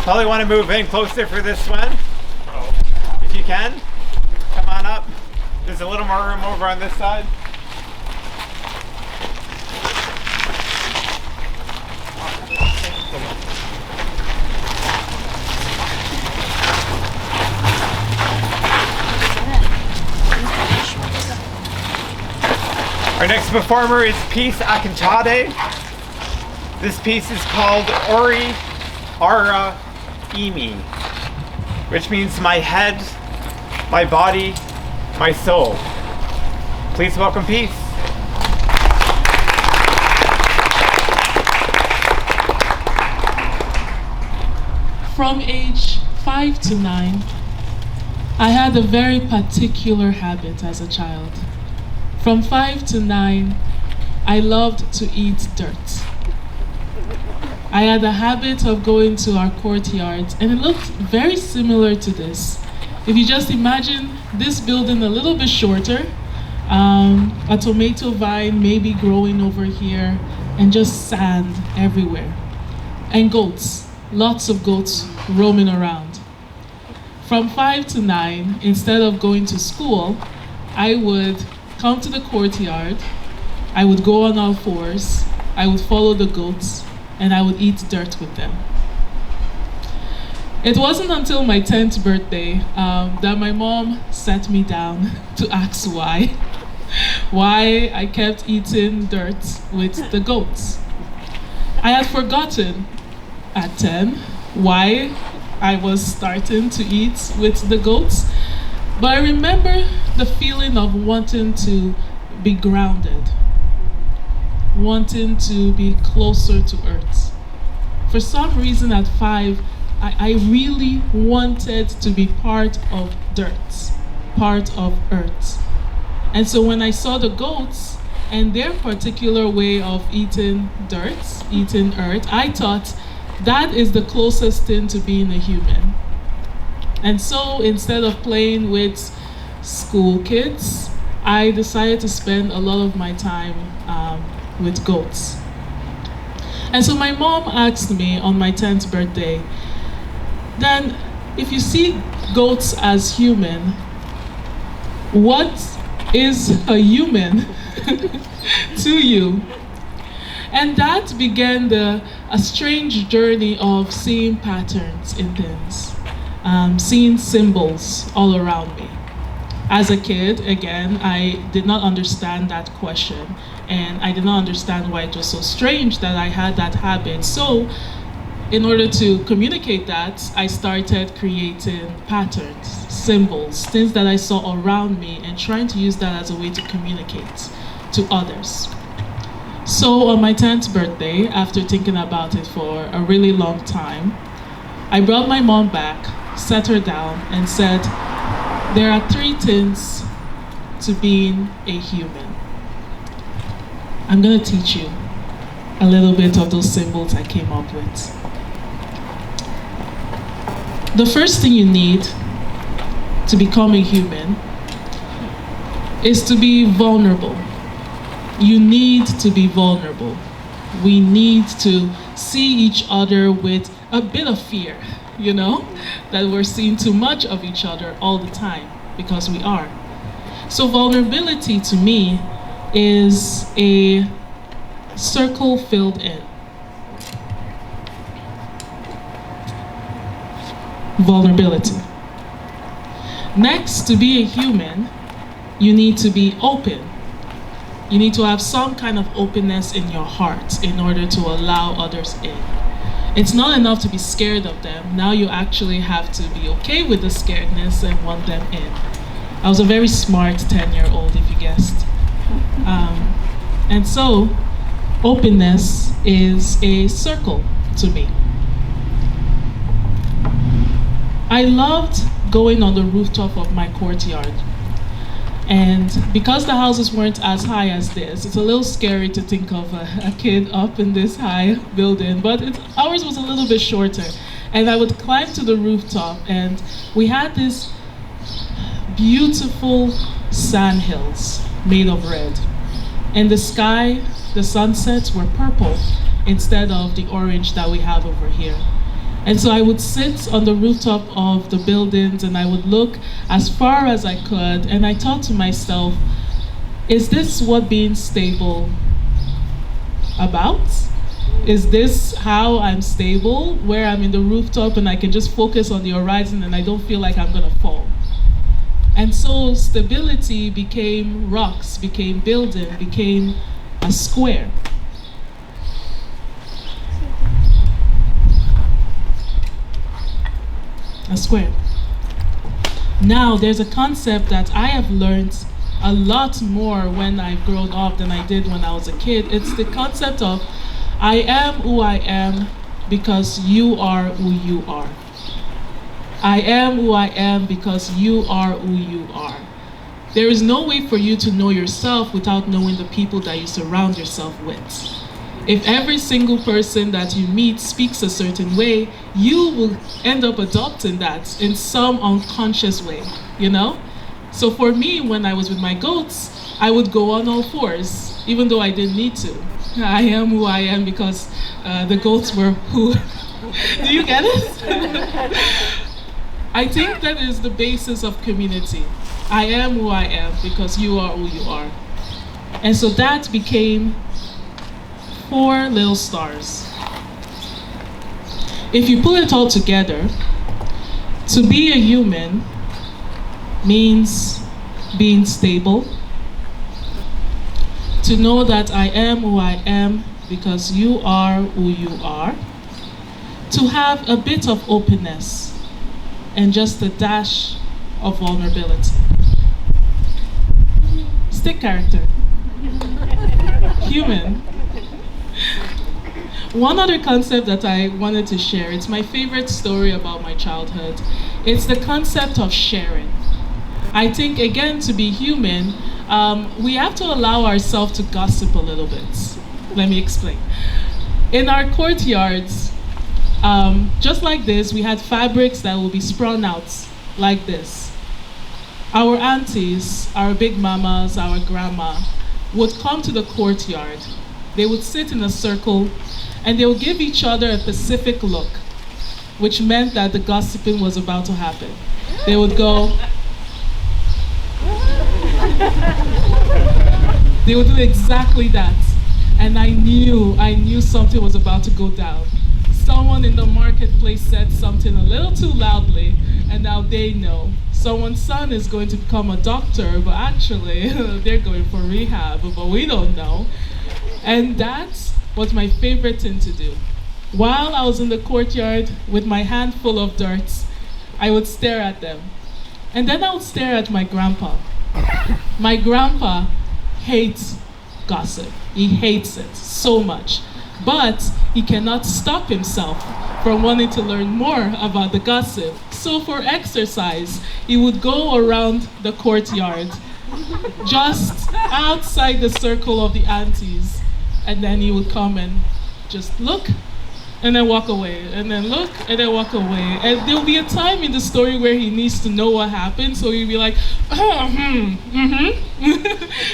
Probably want to move in closer for this one. If you can, come on up. There's a little more room over on this side. Our next performer is piece Akintade. This piece is called Ori Ara Imi, which means my head, my body, my soul. Please welcome Peace. From age 5 to 9, I had a very particular habit as a child. From 5 to 9, I loved to eat dirt. I had a habit of going to our courtyard, and it looked very similar to this. If you just imagine this building a little bit shorter, a tomato vine maybe growing over here, and just sand everywhere. And goats, lots of goats roaming around. From 5 to 9, instead of going to school, I would come to the courtyard, I would go on all fours, I would follow the goats, and I would eat dirt with them. It wasn't until my 10th birthday that my mom sat me down to ask why I kept eating dirt with the goats. I had forgotten at 10 why I was starting to eat with the goats, but I remember the feeling of wanting to be grounded, wanting to be closer to earth. For some reason at 5, I really wanted to be part of dirt, part of earth. And so when I saw the goats and their particular way of eating dirt, eating earth, I thought that is the closest thing to being a human. And so instead of playing with school kids, I decided to spend a lot of my time with goats. And so my mom asked me on my 10th birthday, then if you see goats as human, what is a human to you? And that began a strange journey of seeing patterns in things, seeing symbols all around me. As a kid, again, I did not understand that question, and I did not understand why it was so strange that I had that habit. So, in order to communicate that, I started creating patterns, symbols, things that I saw around me, and trying to use that as a way to communicate to others. So on my 10th birthday, after thinking about it for a really long time, I brought my mom back, sat her down, and said, there are 3 things to being a human. I'm going to teach you a little bit of those symbols I came up with. The first thing you need to become a human is to be vulnerable. You need to be vulnerable. We need to see each other with a bit of fear, that we're seeing too much of each other all the time, because we are. So vulnerability to me is a circle filled in. Vulnerability. Next, to be a human, you need to be open. You need to have some kind of openness in your heart in order to allow others in. It's not enough to be scared of them. Now you actually have to be okay with the scaredness and want them in. I was a very smart 10-year-old, if you guessed. And so, openness is a circle to me. I loved going on the rooftop of my courtyard. And because the houses weren't as high as this, it's a little scary to think of a kid up in this high building, but ours was a little bit shorter. And I would climb to the rooftop, and we had these beautiful sand hills made of red. And the sky, the sunsets were purple instead of the orange that we have over here. And so I would sit on the rooftop of the buildings and I would look as far as I could, and I thought to myself, is this what being stable about? Is this how I'm stable, where I'm in the rooftop and I can just focus on the horizon and I don't feel like I'm gonna fall? And so stability became rocks, became building, became a square. A square. Now there's a concept that I have learned a lot more when I've grown up than I did when I was a kid. It's the concept of I am who I am because you are who you are. I am who I am because you are who you are. There is no way for you to know yourself without knowing the people that you surround yourself with. If every single person that you meet speaks a certain way, you will end up adopting that in some unconscious way, you know? So for me, when I was with my goats, I would go on all fours, even though I didn't need to. I am who I am because the goats were who. Do you get it? I think that is the basis of community. I am who I am because you are who you are. And so that became 4 little stars. If you pull it all together, to be a human means being stable, to know that I am who I am because you are who you are, to have a bit of openness and just a dash of vulnerability. Stick character. Human. One other concept that I wanted to share, it's my favorite story about my childhood. It's the concept of sharing. I think, again, to be human, we have to allow ourselves to gossip a little bit. Let me explain. In our courtyards, just like this, we had fabrics that will be sprung out like this. Our aunties, our big mamas, our grandma would come to the courtyard. They would sit in a circle and they would give each other a specific look, which meant that the gossiping was about to happen. They would go, they would do exactly that. And I knew something was about to go down. Someone in the marketplace said something a little too loudly, and now they know. Someone's son is going to become a doctor, but actually they're going for rehab, but we don't know. And that was my favorite thing to do. While I was in the courtyard with my hand full of dirt, I would stare at them. And then I would stare at my grandpa. My grandpa hates gossip. He hates it so much. But he cannot stop himself from wanting to learn more about the gossip. So for exercise, he would go around the courtyard, just outside the circle of the aunties, and then he would come and just look, and then walk away, and then look, and then walk away. And there'll be a time in the story where he needs to know what happened, so he'd be like,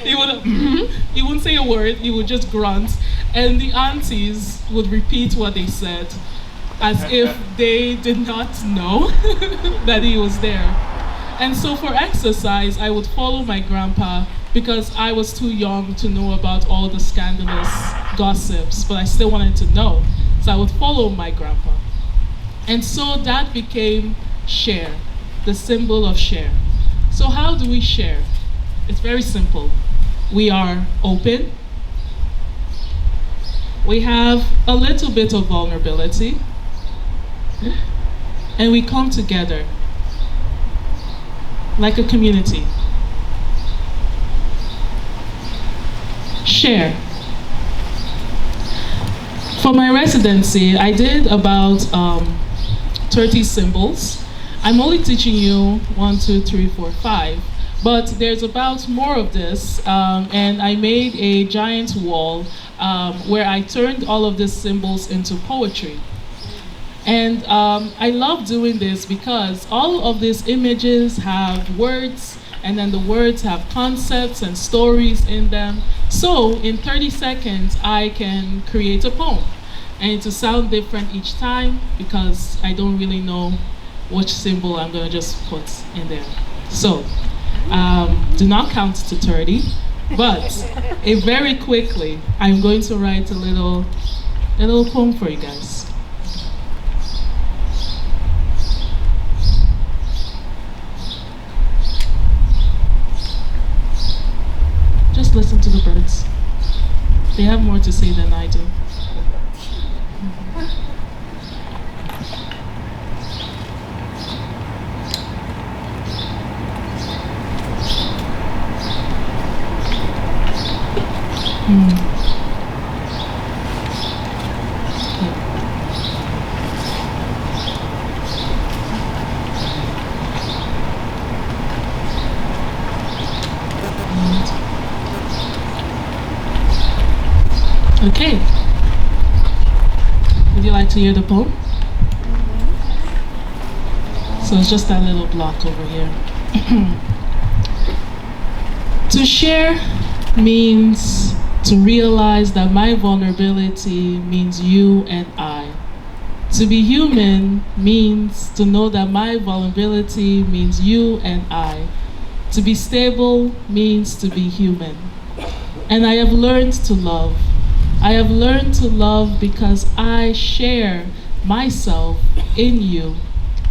he would, he wouldn't say a word, he would just grunt, and the aunties would repeat what they said, as if they did not know that he was there. And so for exercise, I would follow my grandpa because I was too young to know about all the scandalous gossips, but I still wanted to know. So I would follow my grandpa. And so that became share, the symbol of share. So how do we share? It's very simple. We are open. We have a little bit of vulnerability. And we come together like a community. Share. For my residency, I did about 30 symbols. I'm only teaching you 1, 2, 3, 4, 5, but there's about more of this, and I made a giant wall where I turned all of these symbols into poetry. And I love doing this because all of these images have words, and then the words have concepts and stories in them. So in 30 seconds, I can create a poem. and it will sound different each time because I don't really know which symbol I'm gonna just put in there. So, do not count to 30, but very quickly, I'm going to write a little poem for you guys. Just listen to the birds. They have more to say than I do. Okay. Would you like to hear the poem? So it's just that little block over here. To share means to realize that my vulnerability means you and I. To be human means to know that my vulnerability means you and I. To be stable means to be human. And I have learned to love. I have learned to love because I share myself in you.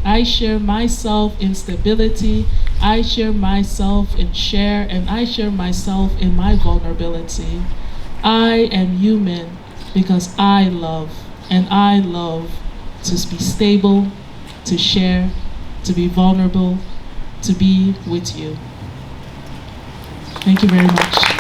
I share myself in stability. I share myself in share, and I share myself in my vulnerability. I am human because I love, and I love to be stable, to share, to be vulnerable, to be with you. Thank you very much.